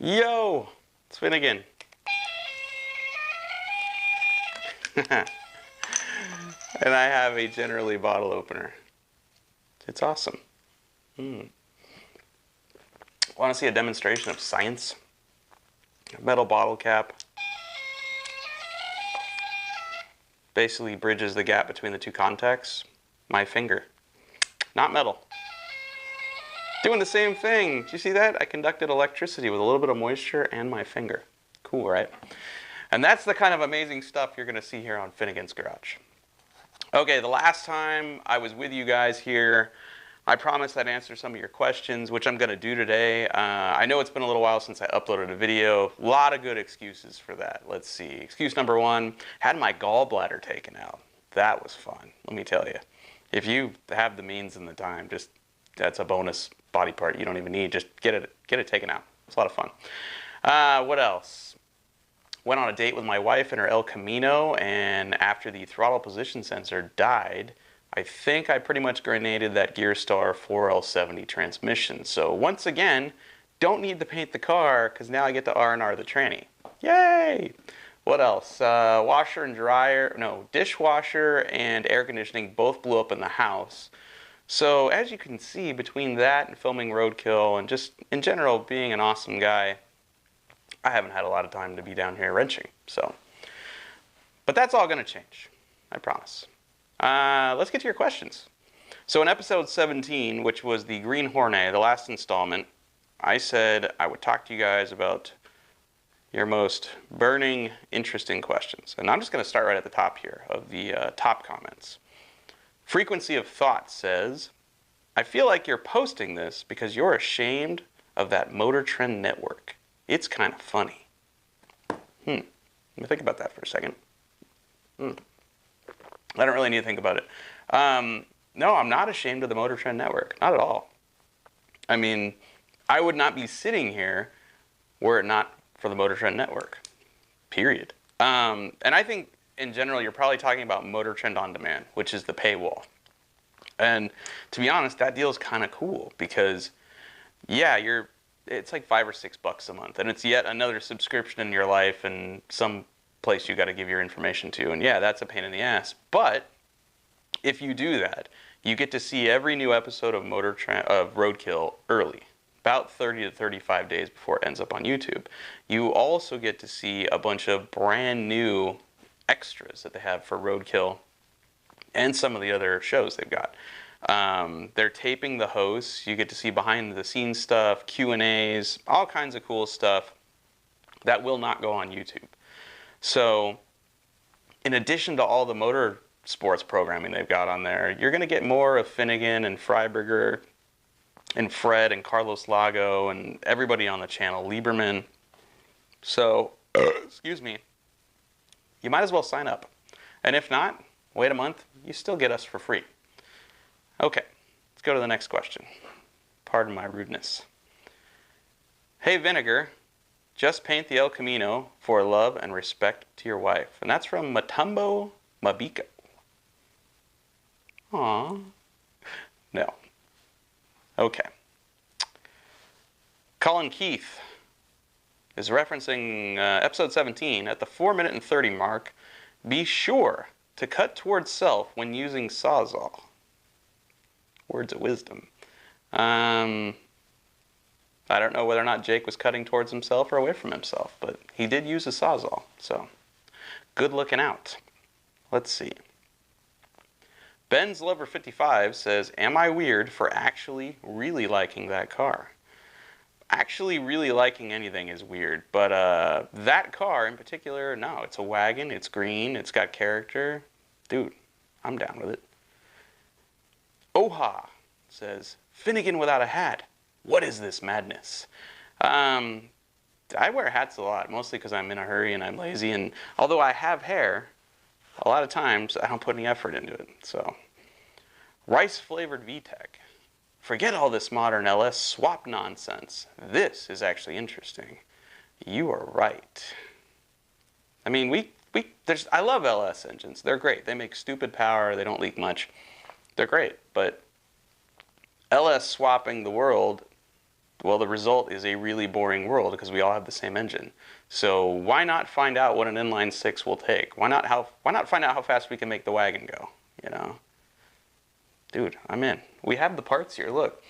Yo, it's Finnegan. And I have a generally bottle opener. It's awesome. Want to see a demonstration of science? A metal bottle cap basically bridges the gap between the two contacts. My finger. Not metal. Doing the same thing. Did you see that? I conducted electricity with a little bit of moisture and my finger. Cool, right? And that's the kind of amazing stuff you're going to see here on Finnegan's Garage. Okay, the last time I was with you guys here, I promised I'd answer some of your questions, which I'm going to do today. I know it's been a little while since I uploaded a video. A lot of good excuses for that. Let's see. Excuse number one, had my gallbladder taken out. That was fun, let me tell you. If you have the means and the time, just that's a bonus body part you don't even need. Just get it taken out. It's a lot of fun. What else? Went on a date with my wife in her El Camino, and after the throttle position sensor died, I think I pretty much grenaded that Gearstar 4L70 transmission. So once again, don't need to paint the car because now I get to R&R the tranny. Yay! What else? Washer and dryer, no, dishwasher and air conditioning both blew up in the house. So as you can see, between that and filming Roadkill and just in general being an awesome guy, I haven't had a lot of time to be down here wrenching. So, but that's all going to change, I promise. Let's get to your questions. So in episode 17, which was the Green Hornet, the last installment, I said I would talk to you guys about your most burning, interesting questions. And I'm just going to start right at the top here of the top comments. Frequency of Thought says, I feel like you're posting this because you're ashamed of that Motor Trend network. It's kind of funny. Let me think about that for a second. I don't really need to think about it. No, I'm not ashamed of the Motor Trend network. Not at all. I mean, I would not be sitting here were it not for the Motor Trend network. Period. And I think in general, you're probably talking about Motor Trend On Demand, which is the paywall. And to be honest, that deal is kind of cool because, yeah, it's like $5 or $6 a month, and it's yet another subscription in your life and some place you got to give your information to. And yeah, that's a pain in the ass. But if you do that, you get to see every new episode of Roadkill early, about 30 to 35 days before it ends up on YouTube. You also get to see a bunch of brand new extras that they have for Roadkill and some of the other shows they've got. They're taping the hosts. You get to see behind the scenes stuff, Q&As, all kinds of cool stuff that will not go on YouTube. So in addition to all the motor sports programming they've got on there, you're going to get more of Finnegan and Freiberger and Fred and Carlos Lago and everybody on the channel, Lieberman. So, excuse me, you might as well sign up. And if not, wait a month, you still get us for free. Okay, let's go to the next question. Pardon my rudeness. Hey Vinegar, just paint the El Camino for love and respect to your wife. And that's from Matumbo Mabiko. Aww. No. Okay. Colin Keith is referencing episode 17 at the 4 minute and 30 mark. Be sure to cut towards self when using Sawzall. Words of wisdom. I don't know whether or not Jake was cutting towards himself or away from himself, but he did use a Sawzall, so good looking out. Let's see. Ben's Lover 55 says, am I weird for actually really liking that car? Actually really liking anything is weird, but that car in particular, no, it's a wagon, it's green, it's got character. Dude, I'm down with it. Oha says, Finnegan without a hat. What is this madness? I wear hats a lot, mostly because I'm in a hurry and I'm lazy. And although I have hair, a lot of times I don't put any effort into it. So, rice-flavored VTEC. Forget all this modern LS swap nonsense. This is actually interesting. You are right. I mean, I love LS engines. They're great. They make stupid power. They don't leak much. They're great, but LS swapping the world Well, the result is a really boring world because we all have the same engine. So why not find out what an inline six will take? Why not find out how fast we can make the wagon go? You know, dude, I'm in. We have the parts here. Look,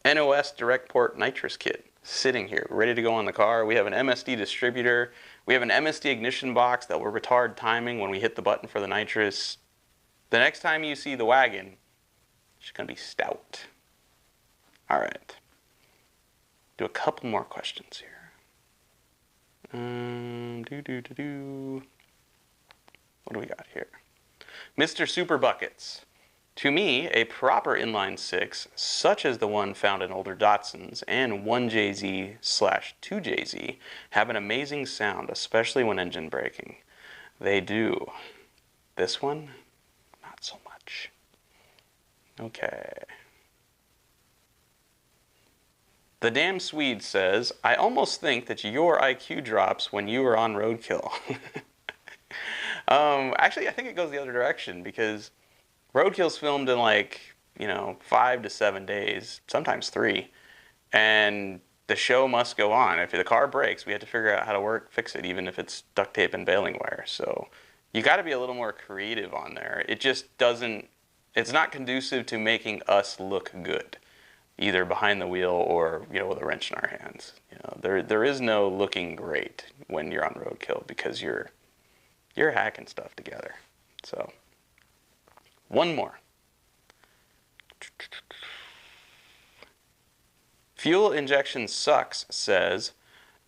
NOS direct port nitrous kit sitting here, ready to go on the car. We have an MSD distributor. We have an MSD ignition box that will retard timing when we hit the button for the nitrous. The next time you see the wagon, it's gonna be stout. All right. Do a couple more questions here. What do we got here? Mr. Super Buckets. To me, a proper inline six, such as the one found in older Datsuns and 1JZ/2JZ, have an amazing sound, especially when engine braking. They do. This one, not so much. Okay. The Damn Swede says, I almost think that your IQ drops when you are on roadkill. Actually, I think it goes the other direction because roadkill's filmed in 5 to 7 days, sometimes 3, and the show must go on. If the car breaks, we have to figure out how to fix it, even if it's duct tape and baling wire. So you got to be a little more creative on there. It just doesn't, it's not conducive to making us look good, either behind the wheel or, with a wrench in our hands. There is no looking great when you're on roadkill because you're hacking stuff together. So, one more. Fuel Injection Sucks says,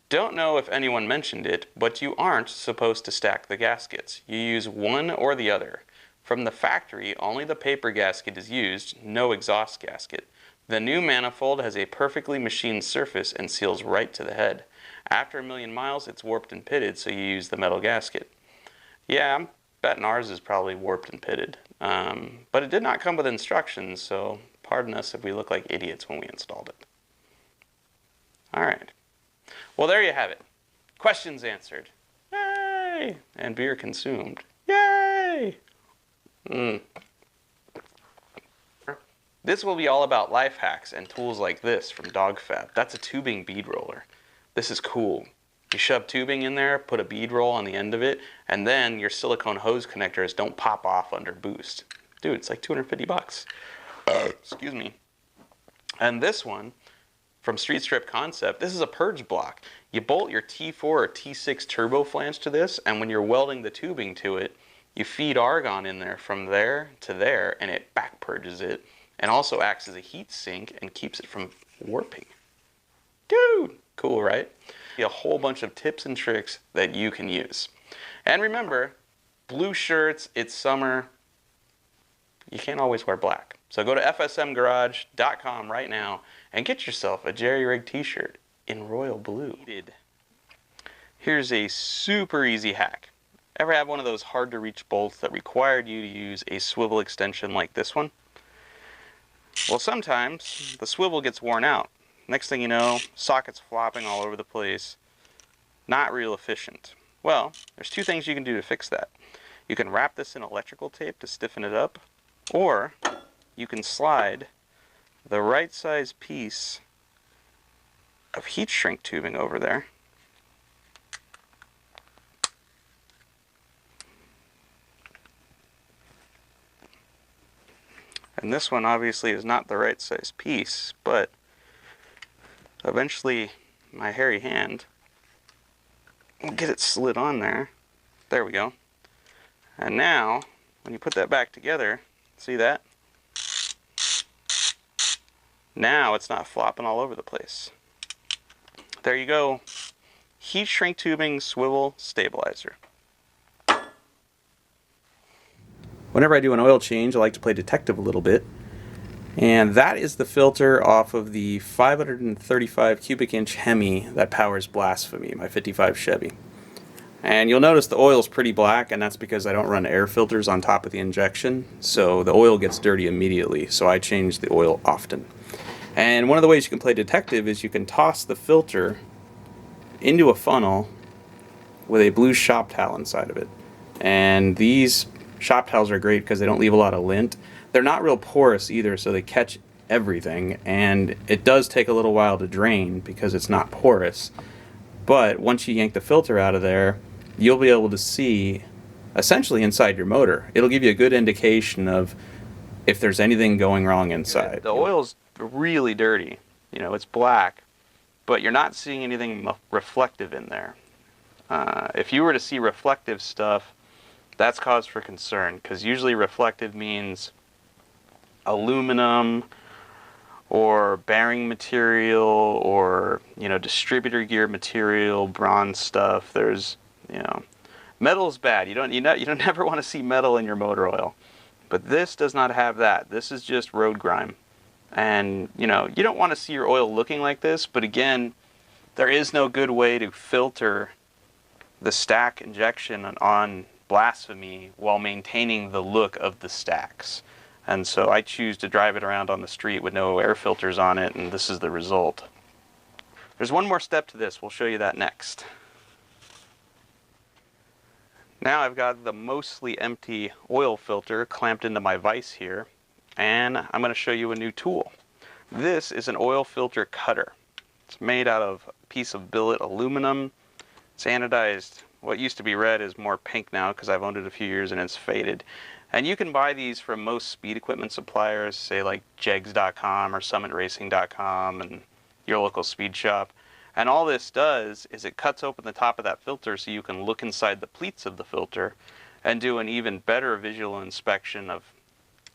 don't know if anyone mentioned it, but you aren't supposed to stack the gaskets. You use one or the other. From the factory, only the paper gasket is used, no exhaust gasket. The new manifold has a perfectly machined surface and seals right to the head. After 1,000,000 miles, it's warped and pitted, so you use the metal gasket. Yeah, I'm betting ours is probably warped and pitted. But it did not come with instructions, so pardon us if we look like idiots when we installed it. All right. Well, there you have it. Questions answered. Yay! And beer consumed. Yay! This will be all about life hacks and tools like this from Dog Fab. That's a tubing bead roller. This is cool. You shove tubing in there, put a bead roll on the end of it, and then your silicone hose connectors don't pop off under boost. Dude, it's like 250 bucks. Excuse me. And this one, from Street Strip Concept, this is a purge block. You bolt your T4 or T6 turbo flange to this, and when you're welding the tubing to it, you feed argon in there from there to there, and it back purges it, and also acts as a heat sink and keeps it from warping. Dude, cool, right? A whole bunch of tips and tricks that you can use. And remember, blue shirts, it's summer, you can't always wear black. So go to fsmgarage.com right now and get yourself a Jerry Rig t-shirt in royal blue. Here's a super easy hack. Ever have one of those hard to reach bolts that required you to use a swivel extension like this one? Well, sometimes the swivel gets worn out. Next thing you know, sockets flopping all over the place. Not real efficient. Well, there's two things you can do to fix that. You can wrap this in electrical tape to stiffen it up, or you can slide the right size piece of heat shrink tubing over there. And this one obviously is not the right size piece, but eventually my hairy hand will get it slid on there. There we go. And now, when you put that back together, see that? Now it's not flopping all over the place. There you go. Heat shrink tubing swivel stabilizer. Whenever I do an oil change, I like to play detective a little bit. And that is the filter off of the 535 cubic inch Hemi that powers Blasphemy, my 55 Chevy. And you'll notice the oil's pretty black, and that's because I don't run air filters on top of the injection, so the oil gets dirty immediately, so I change the oil often. And one of the ways you can play detective is you can toss the filter into a funnel with a blue shop towel inside of it. And these shop towels are great because they don't leave a lot of lint. They're not real porous either, so they catch everything, and it does take a little while to drain because it's not porous. But once you yank the filter out of there, you'll be able to see essentially inside your motor. It'll give you a good indication of if there's anything going wrong inside. The oil's really dirty. You know, it's black, but you're not seeing anything reflective in there. If you were to see reflective stuff, that's cause for concern, because usually reflective means aluminum or bearing material or, you know, distributor gear material, bronze stuff. There's, you know, metal's bad. You don't never want to see metal in your motor oil. But this does not have that. This is just road grime. And, you know, you don't want to see your oil looking like this, but again, there is no good way to filter the stack injection on Blasphemy while maintaining the look of the stacks. And so I choose to drive it around on the street with no air filters on it, and this is the result. There's one more step to this. We'll show you that next. Now I've got the mostly empty oil filter clamped into my vise here, and I'm going to show you a new tool. This is an oil filter cutter. It's made out of a piece of billet aluminum. It's anodized. What used to be red is more pink now because I've owned it a few years and it's faded. And you can buy these from most speed equipment suppliers, say like jegs.com or summitracing.com and your local speed shop. And all this does is it cuts open the top of that filter so you can look inside the pleats of the filter and do an even better visual inspection of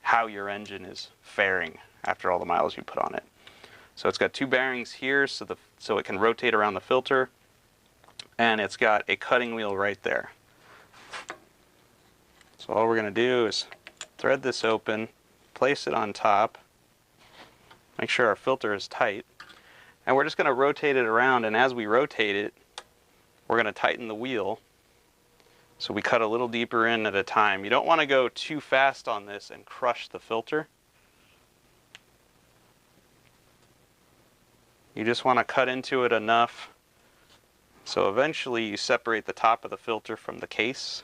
how your engine is faring after all the miles you put on it. So it's got two bearings here so it can rotate around the filter, and it's got a cutting wheel right there. So all we're going to do is thread this open, place it on top, make sure our filter is tight, and we're just going to rotate it around, and as we rotate it, we're going to tighten the wheel. So we cut a little deeper in at a time. You don't want to go too fast on this and crush the filter. You just want to cut into it enough so eventually you separate the top of the filter from the case.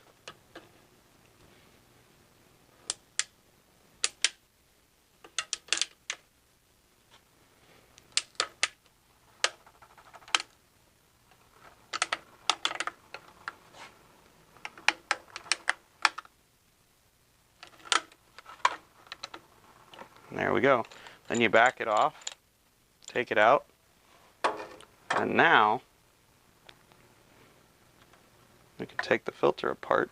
There we go. Then you back it off, take it out, and now we can take the filter apart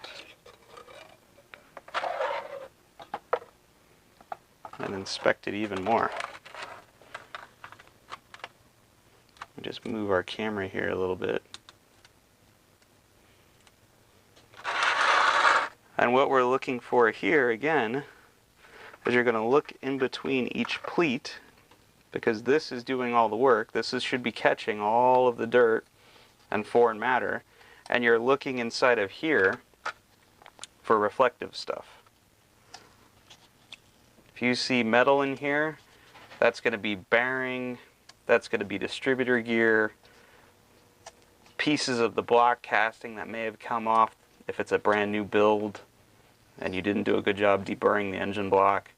and inspect it even more. We just move our camera here a little bit. And what we're looking for here again is you're going to look in between each pleat, because this is doing all the work. This should be catching all of the dirt and foreign matter, and you're looking inside of here for reflective stuff. If you see metal in here, that's going to be bearing, that's going to be distributor gear, pieces of the block casting that may have come off if it's a brand new build and you didn't do a good job deburring the engine block.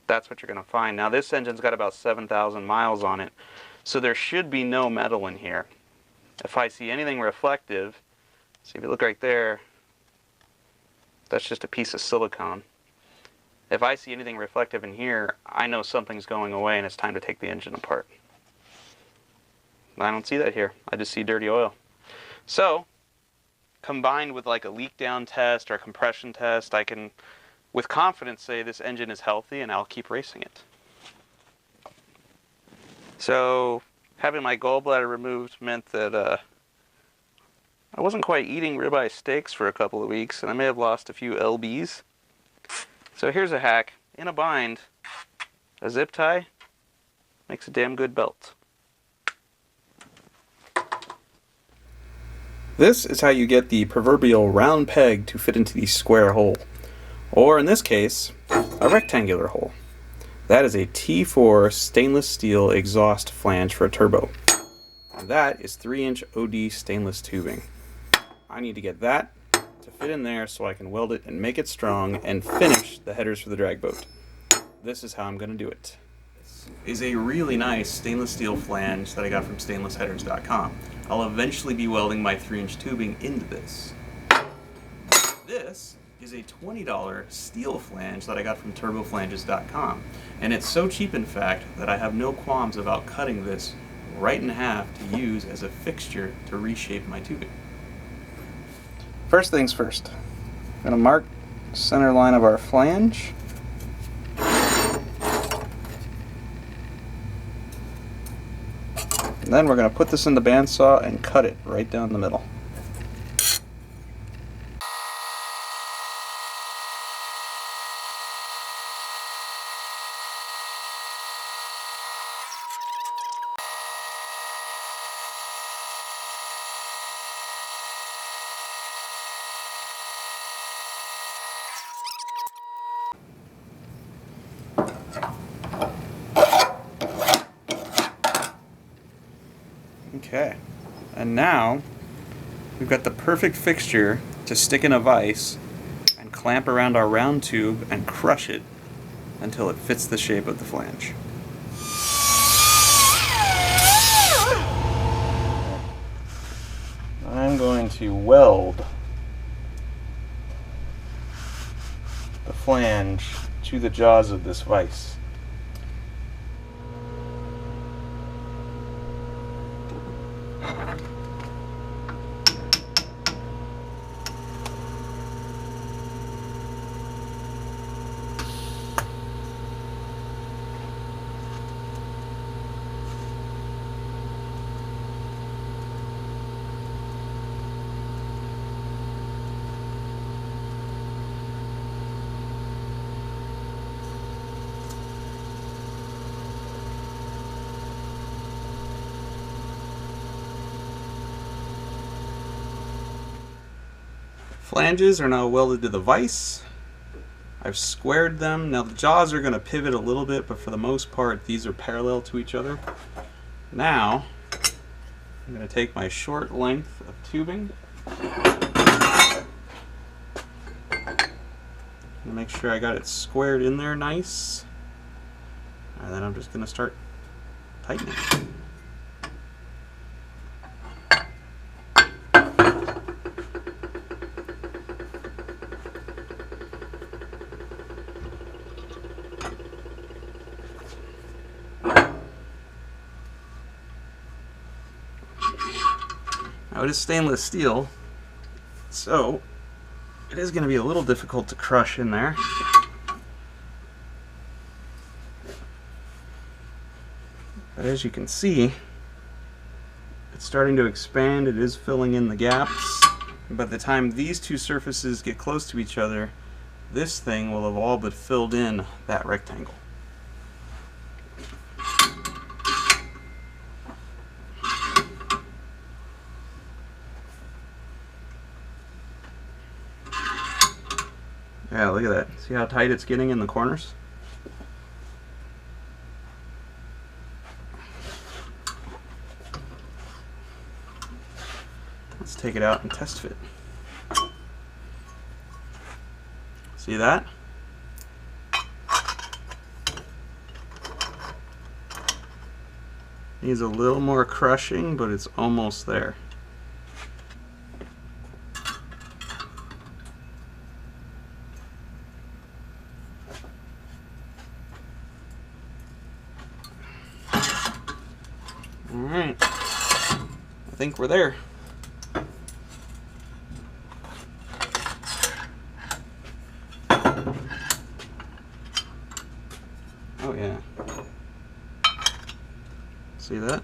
That's what you're going to find. Now this engine's got about 7,000 miles on it, so there should be no metal in here. If I see anything reflective, see if you look right there, that's just a piece of silicone. If I see anything reflective in here, I know something's going away and it's time to take the engine apart. I don't see that here. I just see dirty oil. So, combined with like a leak down test or a compression test, I can with confidence say this engine is healthy and I'll keep racing it. So having my gallbladder removed meant that I wasn't quite eating ribeye steaks for a couple of weeks, and I may have lost a few lbs. So here's a hack. In a bind, a zip tie makes a damn good belt. This is how you get the proverbial round peg to fit into the square hole. Or in this case, a rectangular hole. That is a T4 stainless steel exhaust flange for a turbo. And that is 3-inch OD stainless tubing. I need to get that to fit in there so I can weld it and make it strong and finish the headers for the drag boat. this is how I'm going to do it. This is a really nice stainless steel flange that I got from stainlessheaders.com. I'll eventually be welding my 3-inch tubing into this. This is a $20 steel flange that I got from turboflanges.com. And it's so cheap, in fact, that I have no qualms about cutting this right in half to use as a fixture to reshape my tubing. First things first, I'm going to mark the center line of our flange. And then we're going to put this in the bandsaw and cut it right down the middle. Okay, and now we've got the perfect fixture to stick in a vise and clamp around our round tube and crush it until it fits the shape of the flange. I'm going to weld the flange to the jaws of this vise. Flanges are now welded to the vise. I've squared them. Now the jaws are going to pivot a little bit, but for the most part these are parallel to each other. Now I'm going to take my short length of tubing and make sure I got it squared in there nice, and then I'm just going to start tightening. Now it is stainless steel, so it is going to be a little difficult to crush in there. But as you can see, it's starting to expand. It is filling in the gaps. And by the time these two surfaces get close to each other, this thing will have all but filled in that rectangle. Yeah, look at that. See how tight it's getting in the corners? Let's take it out and test fit. See that? Needs a little more crushing, but it's almost there. Alright, I think we're there. Oh yeah. See that?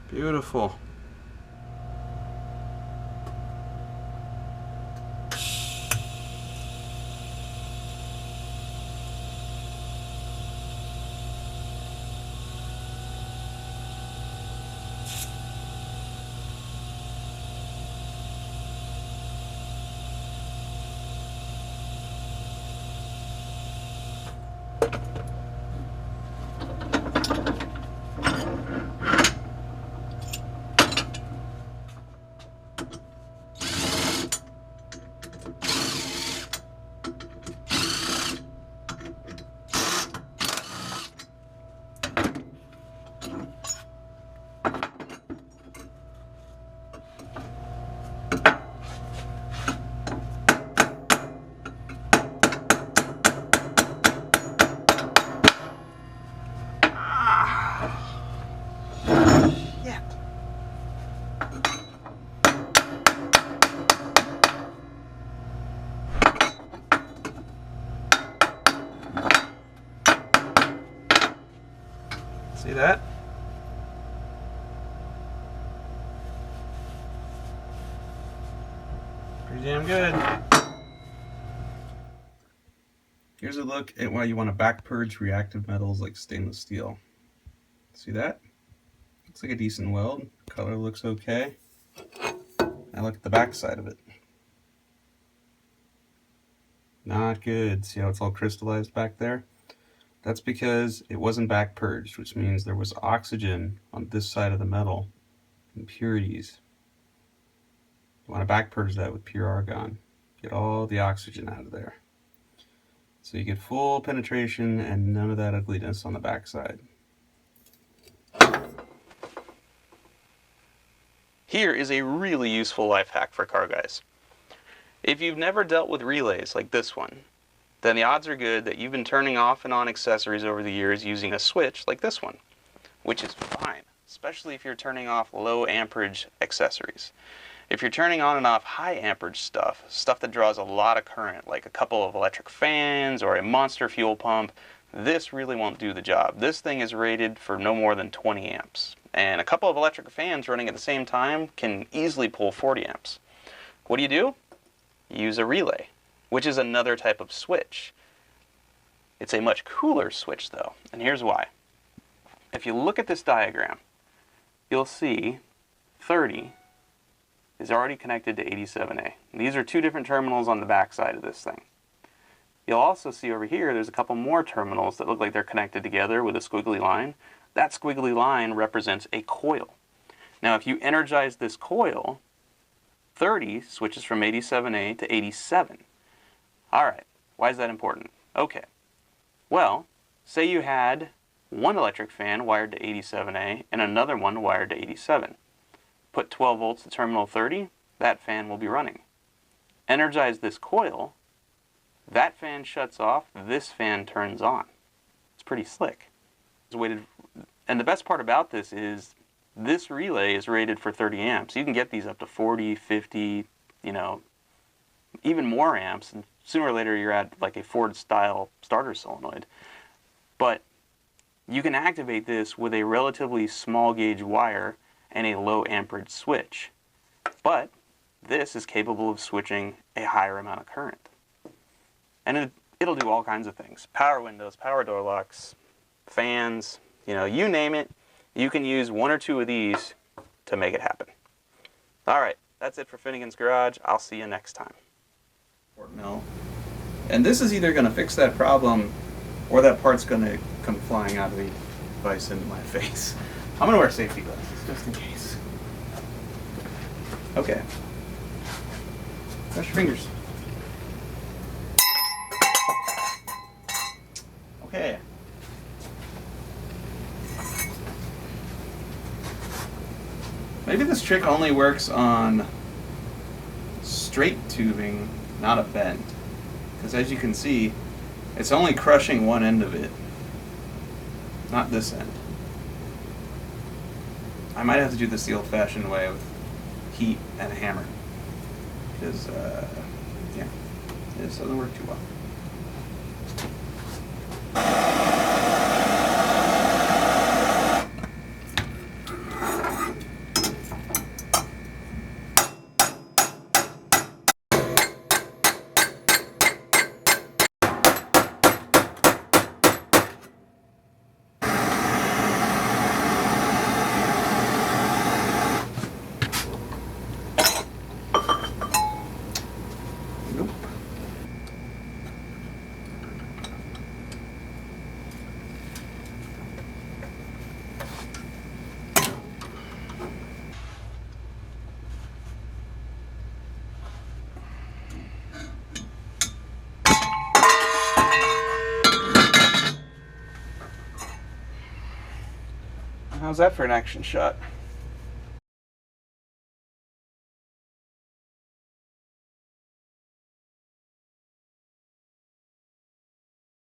Beautiful. See that? Pretty damn good. Here's a look at why you want to back purge reactive metals like stainless steel. See that? Looks like a decent weld. Color looks okay. Now look at the back side of it. Not good. See how it's all crystallized back there? That's because it wasn't back purged, which means there was oxygen on this side of the metal, impurities. You want to back purge that with pure argon. Get all the oxygen out of there. So you get full penetration and none of that ugliness on the back side. Here is a really useful life hack for car guys. If you've never dealt with relays like this one, then the odds are good that you've been turning off and on accessories over the years using a switch like this one, which is fine, especially if you're turning off low amperage accessories. If you're turning on and off high amperage stuff that draws a lot of current, like a couple of electric fans or a monster fuel pump, this really won't do the job. This thing is rated for no more than 20 amps, and a couple of electric fans running at the same time can easily pull 40 amps. What do? You use a relay, which is another type of switch. It's a much cooler switch though, and here's why. If you look at this diagram, you'll see 30 is already connected to 87A. These are two different terminals on the back side of this thing. You'll also see over here there's a couple more terminals that look like they're connected together with a squiggly line. That squiggly line represents a coil. Now if you energize this coil, 30 switches from 87A to 87. Alright, why is that important? Okay, well, say you had one electric fan wired to 87A and another one wired to 87. Put 12 volts to terminal 30, that fan will be running. Energize this coil, that fan shuts off, this fan turns on. It's pretty slick. And the best part about this is this relay is rated for 30 amps. You can get these up to 40, 50, even more amps, and sooner or later you're at like a Ford style starter solenoid. But you can activate this with a relatively small gauge wire and a low amperage switch. But this is capable of switching a higher amount of current. And it'll do all kinds of things. Power windows, power door locks, fans, you name it, you can use one or two of these to make it happen. Alright, that's it for Finnegan's Garage. I'll see you next time. Mill. And this is either going to fix that problem or that part's going to come flying out of the device into my face. I'm going to wear safety glasses just in case. Okay. Brush your fingers. Okay. Maybe this trick only works on straight tubing, not a bend. Because as you can see, it's only crushing one end of it, not this end. I might have to do this the old-fashioned way with heat and a hammer. Because, yeah, this doesn't work too well. Nope. How's that for an action shot?